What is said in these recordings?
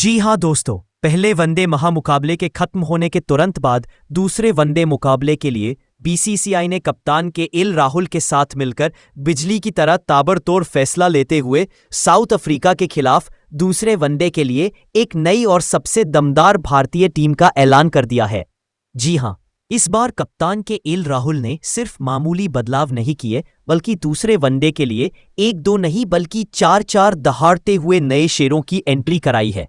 जी हाँ दोस्तों, पहले वनडे महामुकाबले के खत्म होने के तुरंत बाद दूसरे वनडे मुकाबले के लिए बीसीसीआई ने कप्तान के एल राहुल के साथ मिलकर बिजली की तरह ताबड़तोड़ फैसला लेते हुए साउथ अफ्रीका के खिलाफ दूसरे वनडे के लिए एक नई और सबसे दमदार भारतीय टीम का ऐलान कर दिया है। जी हाँ, इस बार कप्तान के एल राहुल ने सिर्फ मामूली बदलाव नहीं किए, बल्कि दूसरे वनडे के लिए एक दो नहीं बल्कि चार चार दहाड़ते हुए नए शेरों की एंट्री कराई है,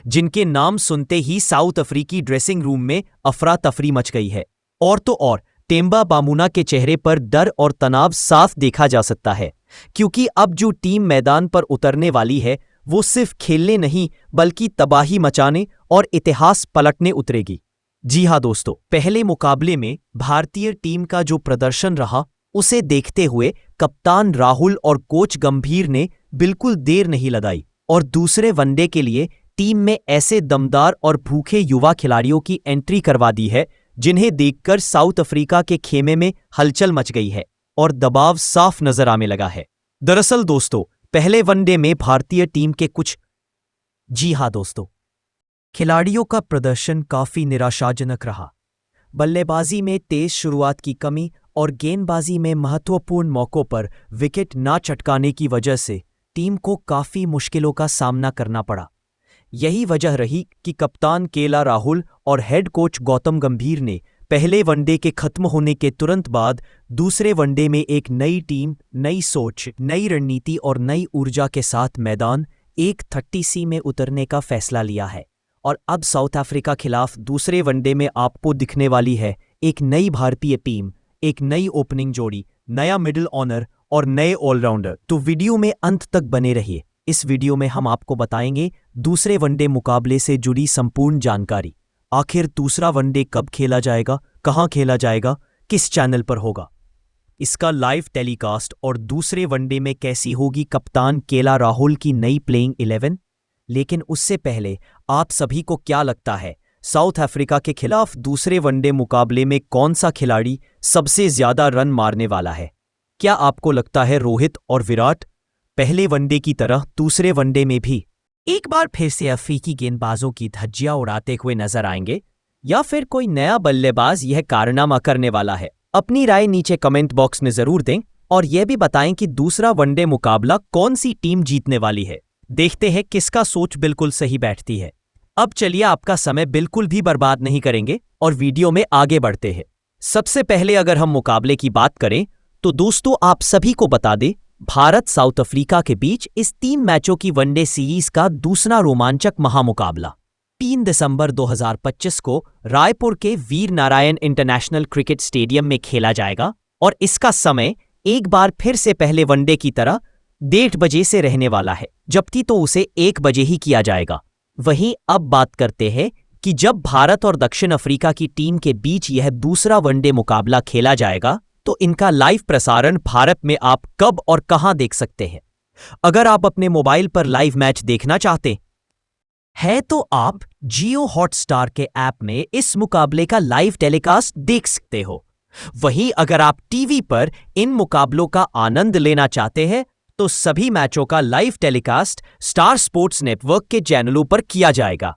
जिनके नाम सुनते ही साउथ अफ्रीकी ड्रेसिंग रूम में अफरा तफरी मच गई है। और तो और टेम्बा बामुना के चेहरे पर डर और तनाव साफ देखा जा सकता है, क्योंकि अब जो टीम मैदान पर उतरने वाली है वो सिर्फ खेलने नहीं बल्कि तबाही मचाने और इतिहास पलटने उतरेगी। जी हाँ दोस्तों, पहले मुकाबले में भारतीय टीम का जो प्रदर्शन रहा उसे देखते हुए कप्तान राहुल और कोच गंभीर ने बिल्कुल देर नहीं लगाई और दूसरे वनडे के लिए टीम में ऐसे दमदार और भूखे युवा खिलाड़ियों की एंट्री करवा दी है जिन्हें देखकर साउथ अफ्रीका के खेमे में हलचल मच गई है और दबाव साफ नजर आने लगा है। दरअसल दोस्तों, पहले वनडे में भारतीय टीम के कुछ खिलाड़ियों का प्रदर्शन काफी निराशाजनक रहा। बल्लेबाजी में तेज शुरुआत की कमी और गेंदबाजी में महत्वपूर्ण मौकों पर विकेट ना चटकाने की वजह से टीम को काफी मुश्किलों का सामना करना पड़ा। यही वजह रही कि कप्तान केएल राहुल और हेड कोच गौतम गंभीर ने पहले वनडे के खत्म होने के तुरंत बाद दूसरे वनडे में एक नई टीम, नई सोच, नई रणनीति और नई ऊर्जा के साथ मैदान 130 में उतरने का फैसला लिया है। और अब साउथ अफ्रीका खिलाफ दूसरे वनडे में आपको दिखने वाली है एक नई भारतीय टीम, एक नई ओपनिंग जोड़ी, नया मिडिल ऑनर और नए ऑलराउंडर। तो वीडियो में अंत तक बने रहिए। इस वीडियो में हम आपको बताएंगे दूसरे वनडे मुकाबले से जुड़ी संपूर्ण जानकारी। आखिर दूसरा वनडे कब खेला जाएगा, कहां खेला जाएगा, किस चैनल पर होगा, इसका लाइव टेलीकास्ट और दूसरे वनडे में कैसी होगी कप्तान केएल राहुल की नई प्लेइंग 11। लेकिन उससे पहले आप सभी को क्या लगता है, साउथ अफ्रीका के खिलाफ दूसरे वनडे मुकाबले में कौन सा खिलाड़ी सबसे ज्यादा रन मारने वाला है? क्या आपको लगता है रोहित और विराट पहले वनडे की तरह दूसरे वनडे में भी एक बार फिर से अफ्रीकी गेंदबाजों की धज्जियां उड़ाते हुए नजर आएंगे, या फिर कोई नया बल्लेबाज यह कारनामा करने वाला है? अपनी राय नीचे कमेंट बॉक्स में जरूर दें और यह भी बताएं कि दूसरा वनडे मुकाबला कौन सी टीम जीतने वाली है। देखते हैं किसका सोच बिल्कुल सही बैठती है। अब चलिए, आपका समय बिल्कुल भी बर्बाद नहीं करेंगे और वीडियो में आगे बढ़ते हैं। सबसे पहले अगर हम मुकाबले की बात करें तो दोस्तों, आप सभी को बता दें, भारत साउथ अफ्रीका के बीच इस 3 मैचों की वनडे सीरीज का दूसरा रोमांचक महामुकाबला 3 दिसंबर 2025 को रायपुर के Veer Narayan international cricket stadium में खेला जाएगा और इसका समय एक बार फिर से पहले वनडे की तरह 1:30 बजे से रहने वाला है, जबकि तो उसे 1 बजे ही किया जाएगा। वहीं अब बात करते हैं कि जब भारत और दक्षिण अफ्रीका की टीम के बीच यह दूसरा वनडे मुकाबला खेला जाएगा तो इनका लाइव प्रसारण भारत में आप कब और कहां देख सकते हैं। अगर आप अपने मोबाइल पर लाइव मैच देखना चाहते हैं तो आप जियो हॉटस्टार के ऐप में इस मुकाबले का लाइव टेलीकास्ट देख सकते हो। वहीं अगर आप टीवी पर इन मुकाबलों का आनंद लेना चाहते हैं तो सभी मैचों का live telecast star sports network के चैनलों पर किया जाएगा,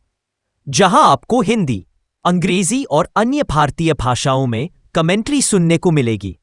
जहां आपको हिंदी, अंग्रेजी और अन्य भारतीय भाषाओं में कमेंट्री सुनने को मिलेगी।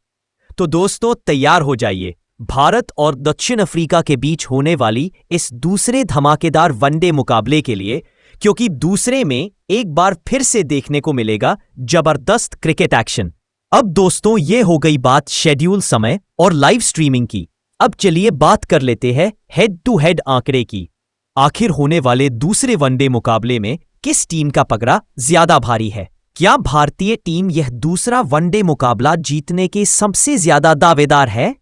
तो दोस्तों, तैयार हो जाइए भारत और दक्षिण अफ्रीका के बीच होने वाली इस दूसरे धमाकेदार वनडे मुकाबले के लिए, क्योंकि दूसरे में एक बार फिर से देखने को मिलेगा जबरदस्त क्रिकेट एक्शन। अब दोस्तों, ये हो गई बात शेड्यूल समय और लाइव स्ट्रीमिंग की। अब चलिए बात कर लेते हैं हेड टू हेड आंकड़े की। आखिर होने वाले दूसरे वनडे मुकाबले में किस टीम का पगड़ा ज्यादा भारी है? क्या भारतीय टीम यह दूसरा वनडे मुकाबला जीतने के सबसे ज्यादा दावेदार है,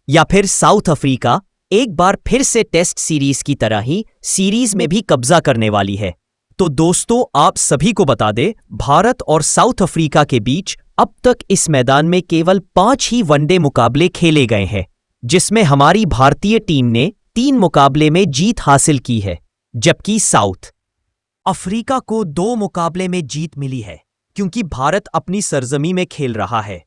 या फिर साउथ अफ्रीका एक बार फिर से टेस्ट सीरीज की तरह ही सीरीज में भी कब्जा करने वाली है? तो दोस्तों, आप सभी को बता दें, भारत और साउथ अफ्रीका के बीच अब तक इस मैदान में केवल 5 ही वनडे मुकाबले खेले गए हैं, जिसमें हमारी भारतीय टीम ने 3 मुकाबले में जीत हासिल की है, जबकि साउथ अफ्रीका को 2 मुकाबले में जीत मिली है। क्योंकि भारत अपनी सरजमी में खेल रहा है,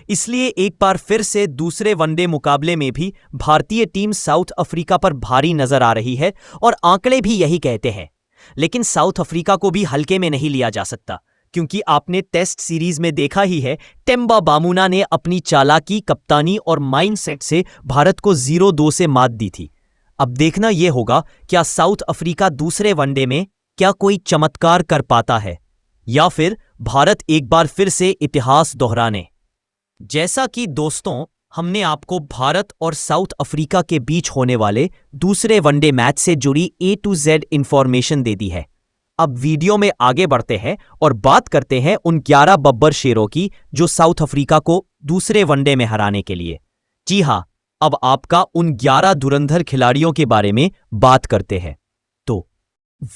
इसलिए एक बार फिर से दूसरे वनडे मुकाबले में भी भारतीय टीम साउथ अफ्रीका पर भारी नजर आ रही है और आंकड़े भी यही कहते हैं। लेकिन साउथ अफ्रीका को भी हल्के में नहीं लिया जा सकता, क्योंकि आपने टेस्ट सीरीज में देखा ही है, टेम्बा बामुना ने अपनी चालाकी, कप्तानी और माइंडसेट से भारत को 0-2 से मात दी थी। अब देखना यह होगा क्या साउथ अफ्रीका दूसरे वनडे में क्या कोई चमत्कार कर पाता है, या फिर भारत एक बार फिर से इतिहास दोहराने। जैसा कि दोस्तों हमने आपको भारत और साउथ अफ्रीका के बीच होने वाले दूसरे वनडे मैच से जुड़ी A to Z इंफॉर्मेशन दे दी है। अब वीडियो में आगे बढ़ते हैं और बात करते हैं उन 11 बब्बर शेरों की जो साउथ अफ्रीका को दूसरे वनडे में हराने के लिए। जी हां, अब आपका उन 11 धुरंधर खिलाड़ियों के बारे में बात करते हैं, तो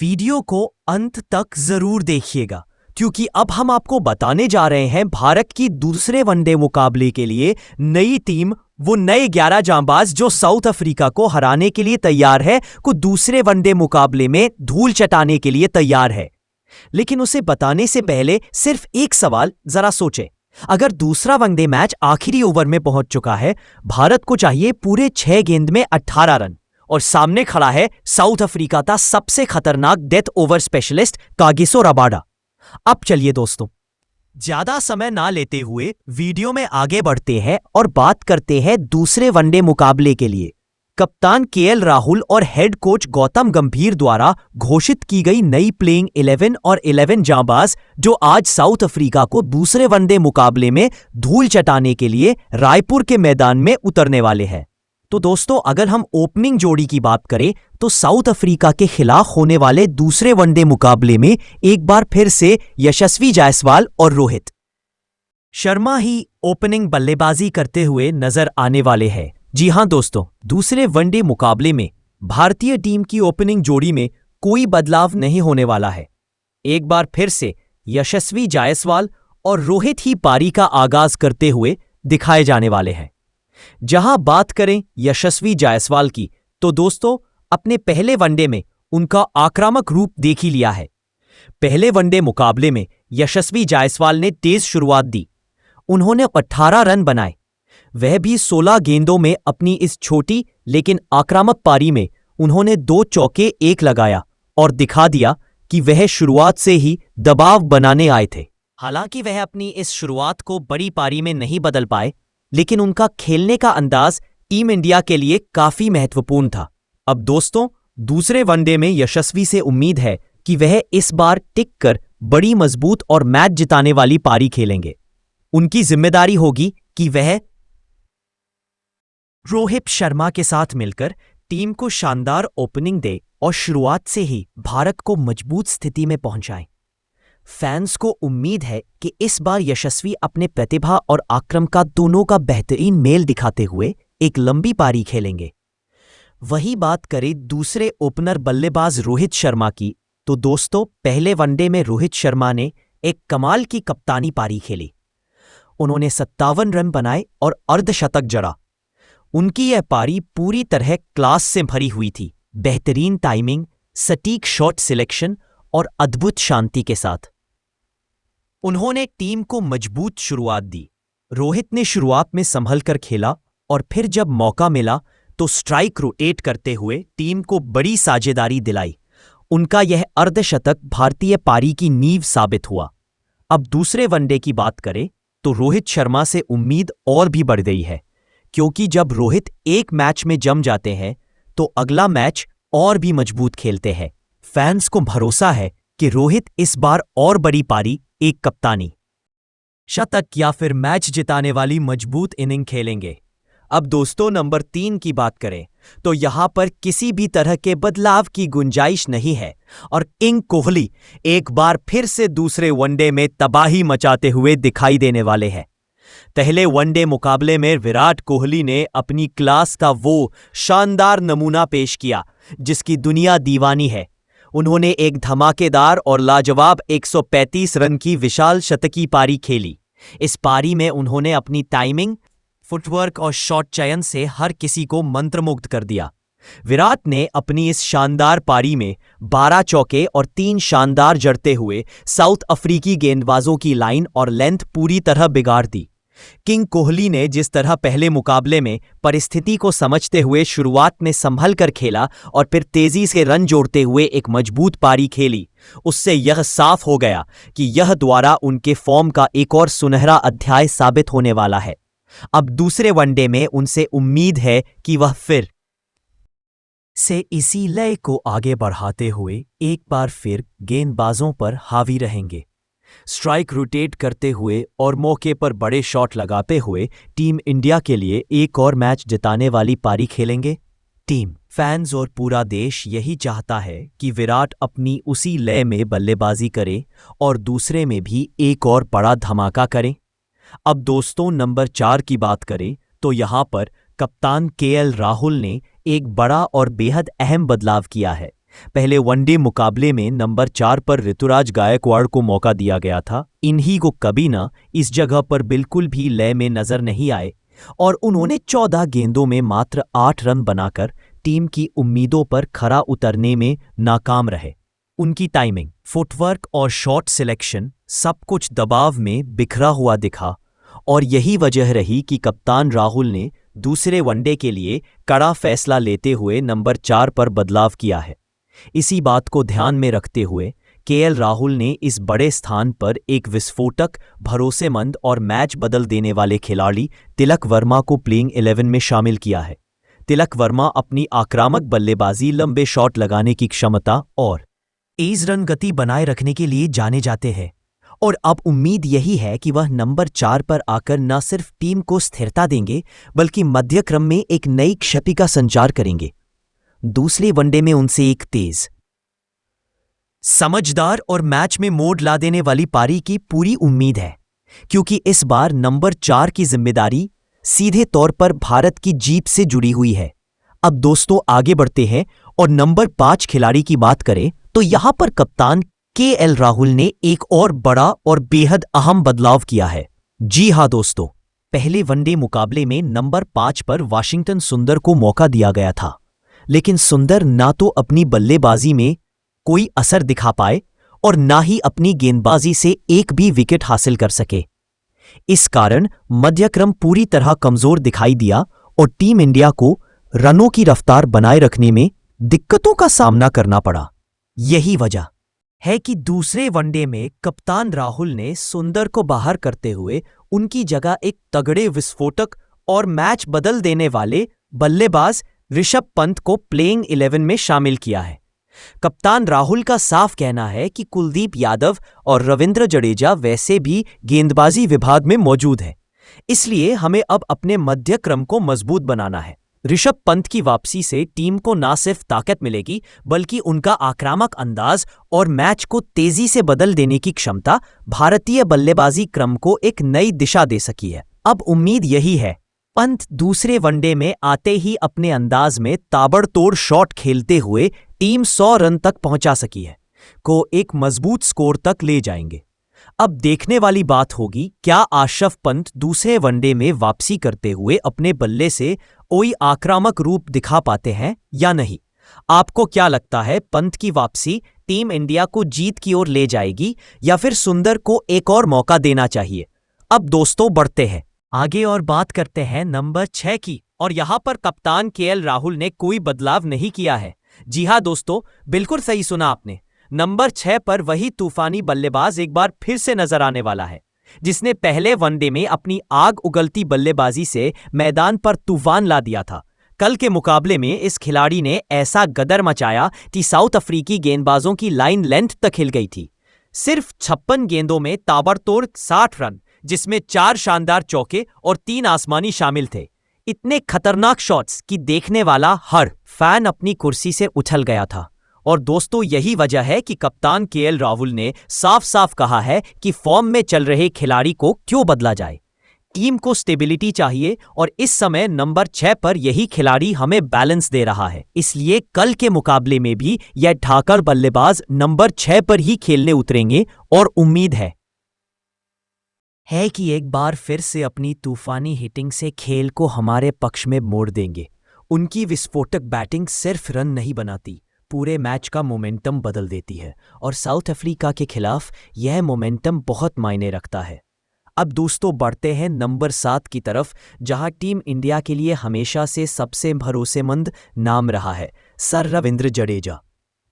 वीडियो को अंत तक जरूर देखिएगा, क्योंकि अब हम आपको बताने जा रहे हैं भारत की दूसरे वनडे मुकाबले के लिए नई टीम, वो नए 11 जांबाज जो साउथ अफ्रीका को हराने के लिए तैयार है, को दूसरे वनडे मुकाबले में धूल चटाने के लिए तैयार है। लेकिन उसे बताने से पहले सिर्फ एक सवाल जरा सोचें। अगर दूसरा वनडे मैच आखिरी ओवर में पहुंच चुका है, भारत को चाहिए पूरे 6 गेंद में 18 रन, और सामने खड़ा है साउथ अफ्रीका का सबसे खतरनाक death over specialist Kagiso Rabada. अब चलिए दोस्तों, ज्यादा समय ना लेते हुए वीडियो में आगे बढ़ते हैं और बात करते हैं दूसरे वनडे मुकाबले के लिए कप्तान KL राहुल और हेड कोच गौतम गंभीर द्वारा घोषित की गई नई प्लेइंग 11 और 11 जांबाज जो आज साउथ अफ्रीका को दूसरे वनडे मुकाबले में धूल चटाने के लिए रायपुर के मैदान में उतरने वाले हैं। तो दोस्तों, अगर हम ओपनिंग जोड़ी की बात करें तो साउथ अफ्रीका के खिलाफ होने वाले दूसरे वनडे मुकाबले में एक बार फिर से यशस्वी जायसवाल और रोहित शर्मा ही ओपनिंग बल्लेबाजी करते हुए नजर आने वाले हैं। जी हां दोस्तों, दूसरे वनडे मुकाबले में भारतीय टीम की ओपनिंग जोड़ी में कोई बदलाव नहीं होने वाला है। एक बार फिर से यशस्वी जायसवाल और रोहित ही पारी का आगाज करते हुए दिखाए जाने वाले हैं। जहां बात करें यशस्वी जायसवाल की, तो दोस्तों अपने पहले वनडे में उनका आक्रामक रूप देख ही लिया है। पहले वनडे मुकाबले में यशस्वी जायसवाल ने तेज शुरुआत दी। उन्होंने 18 रन बनाए, वह भी 16 गेंदों में। अपनी इस छोटी लेकिन आक्रामक पारी में उन्होंने 2 चौके 1 लगाया और दिखा दिया कि वह शुरुआत से ही दबाव बनाने आए थे। हालांकि वह अपनी इस शुरुआत को बड़ी पारी में नहीं बदल पाए, लेकिन उनका खेलने का अंदाज टीम इंडिया के लिए काफी महत्वपूर्ण था। अब दोस्तों, दूसरे वनडे में यशस्वी से उम्मीद है कि वह इस बार टिक कर बड़ी मजबूत और मैच जिताने वाली पारी खेलेंगे। उनकी जिम्मेदारी होगी कि वह रोहित शर्मा के साथ मिलकर टीम को शानदार ओपनिंग दे और शुरुआत से ही भारत को मजबूत स्थिति में पहुंचाएं। फैंस को उम्मीद है कि इस बार यशस्वी अपने प्रतिभा और आक्रमण का दोनों का बेहतरीन मेल दिखाते हुए एक लंबी पारी खेलेंगे। वही बात करें दूसरे ओपनर बल्लेबाज रोहित शर्मा की, तो दोस्तों पहले वनडे में रोहित शर्मा ने एक कमाल की कप्तानी पारी खेली। उन्होंने 57 रन बनाए और अर्धशतक जड़ा। उनकी यह पारी पूरी तरह क्लास से भरी हुई थी, बेहतरीन टाइमिंग, सटीक शॉट सिलेक्शन और अद्भुत शांति के साथ। उन्होंने टीम को मजबूत शुरुआत दी। रोहित ने शुरुआत में संभल कर खेला और फिर जब मौका मिला तो स्ट्राइक रोटेट करते हुए टीम को बड़ी साझेदारी दिलाई। उनका यह अर्धशतक भारतीय पारी की नींव साबित हुआ। अब दूसरे वनडे की बात करें तो रोहित शर्मा से उम्मीद और भी बढ़ गई है, क्योंकि जब रोहित एक मैच में जम जाते हैं तो अगला मैच और भी मजबूत खेलते हैं। फैंस को भरोसा है कि रोहित इस बार और बड़ी पारी, एक कप्तानी, शतक या फिर मैच जिताने वाली मजबूत इनिंग खेलेंगे। अब दोस्तों नंबर 3 की बात करें तो यहां पर किसी भी तरह के बदलाव की गुंजाइश नहीं है और किंग कोहली एक बार फिर से दूसरे वनडे में तबाही मचाते हुए दिखाई देने वाले हैं। पहले वनडे मुकाबले में विराट कोहली ने अपनी क्लास का वो शानदार नमूना पेश किया जिसकी दुनिया दीवानी है। उन्होंने एक धमाकेदार और लाजवाब 135 रन की विशाल शतकी पारी खेली। इस पारी में उन्होंने अपनी टाइमिंग, फुटवर्क और शॉट चयन से हर किसी को मंत्रमुग्ध कर दिया। विराट ने अपनी इस शानदार पारी में 12 चौके और 3 शानदार जड़ते हुए साउथ अफ्रीकी गेंदबाजों की लाइन और लेंथ पूरी तरह बिगाड़ दी। किंग कोहली ने जिस तरह पहले मुकाबले में परिस्थिति को समझते हुए शुरुआत में संभल कर खेला और फिर तेजी से रन जोड़ते हुए एक मजबूत पारी खेली, उससे यह साफ हो गया कि यह द्वारा उनके फॉर्म का एक और सुनहरा अध्याय साबित होने वाला है। अब दूसरे वनडे में उनसे उम्मीद है कि वह फिर से इसी लय को आगे बढ़ाते हुए एक बार फिर गेंदबाजों पर हावी रहेंगे, स्ट्राइक रोटेट करते हुए और मौके पर बड़े शॉट लगाते हुए टीम इंडिया के लिए एक और मैच जिताने वाली पारी खेलेंगे। टीम फैंस और पूरा देश यही चाहता है कि विराट अपनी उसी लय में बल्लेबाजी करे और दूसरे में भी एक और बड़ा धमाका करें। अब दोस्तों, नंबर 4 की बात करें तो यहां पर कप्तान केएल राहुल ने एक बड़ा और बेहद अहम बदलाव किया है। पहले वनडे मुकाबले में नंबर 4 पर ऋतुराज गायकवाड़ को मौका दिया गया था। इन्हीं को कभी ना इस जगह पर बिल्कुल भी लय में नजर नहीं आए और उन्होंने 14 गेंदों में मात्र 8 रन बनाकर टीम की उम्मीदों पर खरा उतरने में नाकाम रहे। उनकी टाइमिंग, फुटवर्क और शॉट सिलेक्शन सब कुछ दबाव में बिखरा हुआ दिखा और यही वजह रही कि कप्तान राहुल ने दूसरे वनडे के लिए कड़ा फैसला लेते हुए नंबर 4 पर बदलाव किया है। इसी बात को ध्यान में रखते हुए केएल राहुल ने इस बड़े स्थान पर एक विस्फोटक, भरोसेमंद और मैच बदल देने वाले खिलाड़ी तिलक वर्मा को प्लेइंग 11 में शामिल किया है। तिलक वर्मा अपनी आक्रामक बल्लेबाजी, लंबे शॉट लगाने की क्षमता और तेज रन गति बनाए रखने के लिए जाने जाते हैं और अब उम्मीद यही है कि वह नंबर 4 पर आकर न सिर्फ टीम को स्थिरता देंगे बल्कि मध्यक्रम में एक नई क्षति का संचार करेंगे। दूसरे वनडे में उनसे एक तेज, समझदार और मैच में मोड़ ला देने वाली पारी की पूरी उम्मीद है, क्योंकि इस बार नंबर 4 की जिम्मेदारी सीधे तौर पर भारत की जीत से जुड़ी हुई है। अब दोस्तों, आगे बढ़ते हैं और नंबर 5 खिलाड़ी की बात करें तो यहां पर कप्तान केएल राहुल ने एक और बड़ा और बेहद अहम बदलाव किया है। जी हां दोस्तों, पहले वनडे मुकाबले में नंबर 5 पर वाशिंगटन सुंदर को मौका दिया गया था, लेकिन सुंदर ना तो अपनी बल्लेबाजी में कोई असर दिखा पाए और ना ही अपनी गेंदबाजी से एक भी विकेट हासिल कर सके। इस कारण मध्यक्रम पूरी तरह कमजोर दिखाई दिया और टीम इंडिया को रनों की रफ्तार बनाए रखने में दिक्कतों का सामना करना पड़ा। यही वजह है कि दूसरे वनडे में कप्तान राहुल ने सुंदर को बाहर करते हुए उनकी जगह एक तगड़े, विस्फोटक और मैच बदल देने वाले बल्लेबाज ऋषभ पंत को प्लेइंग 11 में शामिल किया है। कप्तान राहुल का साफ कहना है कि कुलदीप यादव और रविंद्र जडेजा वैसे भी गेंदबाजी विभाग में मौजूद हैं, इसलिए हमें अब अपने मध्यक्रम को मजबूत बनाना है। ऋषभ पंत की वापसी से टीम को न सिर्फ ताकत मिलेगी बल्कि उनका आक्रामक अंदाज और मैच को तेजी से बदल देने की क्षमता भारतीय बल्लेबाजी क्रम को एक नई दिशा दे सकी है। अब उम्मीद यही है पंत दूसरे वनडे में आते ही अपने अंदाज में ताबड़तोड़ शॉट खेलते हुए टीम 100 रन तक पहुंचा सकी है को एक मजबूत स्कोर तक ले जाएंगे। अब देखने वाली बात होगी, क्या आशफ पंत दूसरे वनडे में वापसी करते हुए अपने बल्ले से कोई आक्रामक रूप दिखा पाते हैं या नहीं। आपको क्या लगता है, पंत की वापसी टीम इंडिया को जीत की ओर ले जाएगी या फिर सुंदर को एक और मौका देना चाहिए? अब दोस्तों, बढ़ते हैं आगे और बात करते हैं नंबर 6 की, और यहां पर कप्तान केएल राहुल ने कोई बदलाव नहीं किया है। जी हां दोस्तों, बिल्कुल सही सुना आपने। नंबर 6 पर वही तूफानी बल्लेबाज एक बार फिर से नजर आने वाला है, जिसने पहले वनडे में अपनी आग उगलती बल्लेबाजी से मैदान पर तूफान ला दिया था। कल के मुकाबले में इस खिलाड़ी ने ऐसा गदर मचाया कि साउथ अफ्रीकी गेंदबाजों की लाइन लेंथ तक हिल गई थी। सिर्फ 56 गेंदों में ताबड़तोड़ 60 रन, जिसमें 4 शानदार चौके और 3 आसमानी शामिल थे। इतने खतरनाक शॉट्स कि देखने वाला हर फैन अपनी कुर्सी से उछल गया था। और दोस्तों, यही वजह है कि कप्तान केएल राहुल ने साफ साफ कहा है कि फॉर्म में चल रहे खिलाड़ी को क्यों बदला जाए। टीम को स्टेबिलिटी चाहिए और इस समय नंबर 6 पर यही खिलाड़ी हमें बैलेंस दे रहा है। इसलिए कल के मुकाबले में भी यह ठाकर बल्लेबाज नंबर 6 पर ही खेलने उतरेंगे और उम्मीद है कि एक बार फिर से अपनी तूफानी हिटिंग से खेल को हमारे पक्ष में मोड़ देंगे। उनकी विस्फोटक बैटिंग सिर्फ रन नहीं बनाती, पूरे मैच का मोमेंटम बदल देती है और साउथ अफ्रीका के खिलाफ यह मोमेंटम बहुत मायने रखता है। अब दोस्तों बढ़ते हैं नंबर 7 की तरफ, जहां टीम इंडिया के लिए हमेशा से सबसे भरोसेमंद नाम रहा है सर रविंद्र जडेजा।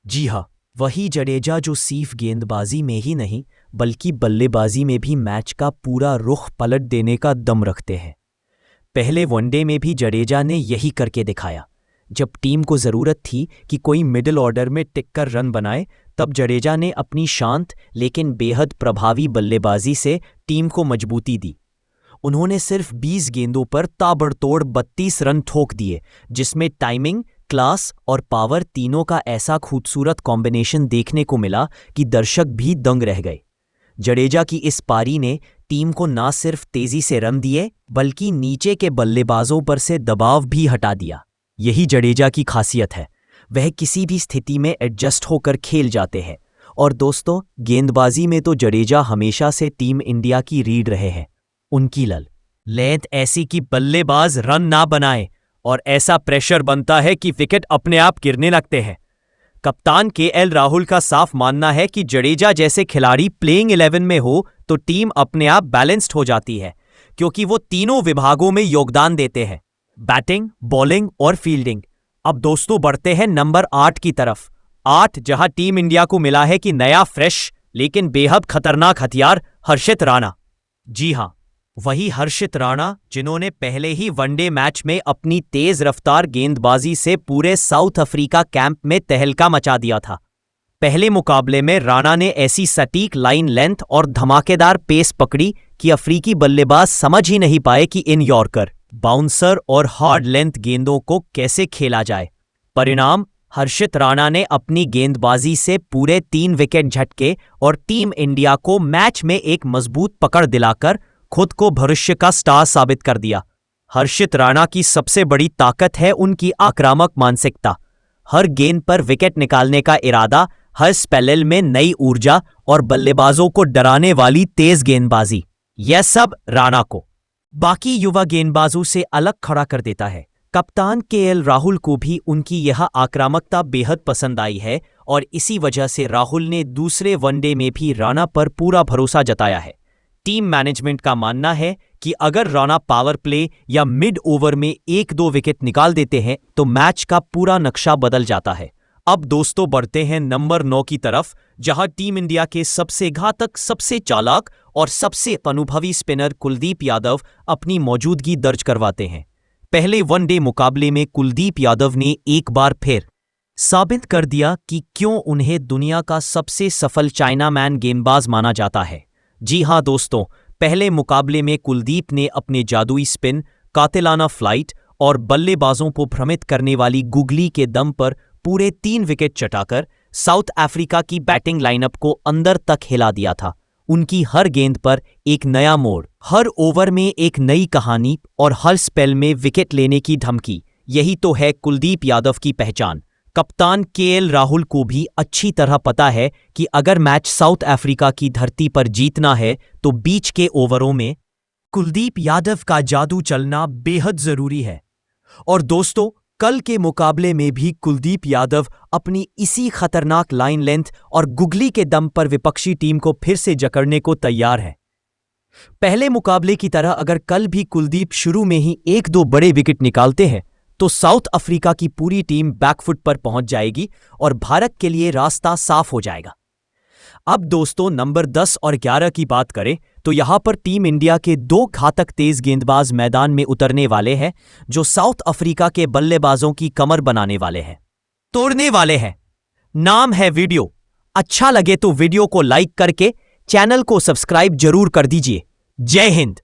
जी हाँ, वही जडेजा जो सिर्फ गेंदबाजी में ही नहीं बल्कि बल्लेबाजी में भी मैच का पूरा रुख पलट देने का दम रखते हैं। पहले वनडे में भी जडेजा ने यही करके दिखाया। जब टीम को ज़रूरत थी कि कोई मिडिल ऑर्डर में टिककर रन बनाए, तब जडेजा ने अपनी शांत लेकिन बेहद प्रभावी बल्लेबाजी से टीम को मजबूती दी। उन्होंने सिर्फ 20 गेंदों पर ताबड़तोड़ 32 रन ठोक दिए, जिसमें टाइमिंग, क्लास और पावर तीनों का ऐसा खूबसूरत कॉम्बिनेशन देखने को मिला कि दर्शक भी दंग रह गए। जडेजा की इस पारी ने टीम को न सिर्फ तेजी से रन दिए बल्कि नीचे के बल्लेबाजों पर से दबाव भी हटा दिया। यही जडेजा की खासियत है, वह किसी भी स्थिति में एडजस्ट होकर खेल जाते हैं। और दोस्तों, गेंदबाजी में तो जडेजा हमेशा से टीम इंडिया की रीढ़ रहे हैं। उनकी लेंथ ऐसी कि बल्लेबाज रन ना बनाए और ऐसा प्रेशर बनता है कि विकेट अपने आप गिरने लगते हैं। कप्तान केएल राहुल का साफ मानना है कि जडेजा जैसे खिलाड़ी प्लेइंग 11 में हो तो टीम अपने आप बैलेंस्ड हो जाती है, क्योंकि वो तीनों विभागों में योगदान देते हैं, बैटिंग, बॉलिंग और फील्डिंग। अब दोस्तों बढ़ते हैं नंबर 8 की तरफ। 8 जहां टीम इंडिया को मिला है कि नया फ्रेश लेकिन बेहद खतरनाक हथियार हर्षित राणा। जी हां, वही हर्षित राणा जिन्होंने पहले ही वनडे मैच में अपनी तेज रफ्तार गेंदबाजी से पूरे साउथ अफ्रीका कैंप में तहलका मचा दिया था। पहले मुकाबले में राणा ने ऐसी सटीक लाइन लेंथ और धमाकेदार पेस पकड़ी कि अफ्रीकी बल्लेबाज समझ ही नहीं पाए कि इन यॉर्कर, बाउंसर और हार्ड लेंथ गेंदों को कैसे खेला जाए। परिणाम, हर्षित राणा ने अपनी गेंदबाजी से पूरे 3 विकेट झटके और टीम इंडिया को मैच में एक मजबूत पकड़ दिलाकर खुद को भविष्य का स्टार साबित कर दिया। हर्षित राणा की सबसे बड़ी ताकत है उनकी आक्रामक मानसिकता। हर गेंद पर विकेट निकालने का इरादा, हर स्पेल में नई ऊर्जा और बल्लेबाजों को डराने वाली तेज गेंदबाजी, यह सब राणा को बाकी युवा गेंदबाजों से अलग खड़ा कर देता है। कप्तान केएल राहुल को भी उनकी यह आक्रामकता बेहद पसंद आई है और इसी वजह से राहुल ने दूसरे वनडे में भी राणा पर पूरा भरोसा जताया है। टीम मैनेजमेंट का मानना है कि अगर राणा पावर प्ले या मिड ओवर में 1-2 विकेट निकाल देते हैं तो मैच का पूरा नक्शा बदल जाता है। अब दोस्तों बढ़ते हैं नंबर 9 की तरफ, जहां टीम इंडिया के सबसे घातक, सबसे चालाक और सबसे अनुभवी स्पिनर कुलदीप यादव अपनी मौजूदगी दर्ज करवाते हैं। पहले वनडे मुकाबले में कुलदीप यादव ने एक बार फिर साबित कर दिया कि क्यों उन्हें दुनिया का सबसे सफल चाइनामैन गेंदबाज माना जाता है। जी हां दोस्तों, पहले मुकाबले में कुलदीप ने अपने जादुई स्पिन, कातिलाना फ्लाइट और बल्लेबाजों को भ्रमित करने वाली गुगली के दम पर पूरे 3 विकेट चटाकर साउथ अफ्रीका की बैटिंग लाइनअप को अंदर तक हिला दिया था। उनकी हर गेंद पर एक नया मोड़, हर ओवर में एक नई कहानी और हर स्पेल में विकेट लेने की धमकी, यही तो है कुलदीप यादव की पहचान। कप्तान केएल राहुल को भी अच्छी तरह पता है कि अगर मैच साउथ अफ्रीका की धरती पर जीतना है तो बीच के ओवरों में कुलदीप यादव का जादू चलना बेहद जरूरी है। और दोस्तों, कल के मुकाबले में भी कुलदीप यादव अपनी इसी खतरनाक लाइन लेंथ और गुगली के दम पर विपक्षी टीम को फिर से जकड़ने को तैयार है। पहले मुकाबले की तरह अगर कल भी कुलदीप शुरू में ही 1-2 बड़े विकेट निकालते हैं तो साउथ अफ्रीका की पूरी टीम बैकफुट पर पहुंच जाएगी और भारत के लिए रास्ता साफ हो जाएगा। अब दोस्तों नंबर 10 और 11 की बात करें तो यहां पर टीम इंडिया के 2 घातक तेज गेंदबाज मैदान में उतरने वाले हैं, जो साउथ अफ्रीका के बल्लेबाजों की कमर बनाने वाले हैं, तोड़ने वाले हैं। नाम है वीडियो। अच्छा लगे तो वीडियो को लाइक करके चैनल को सब्सक्राइब जरूर कर दीजिए। जय हिंद।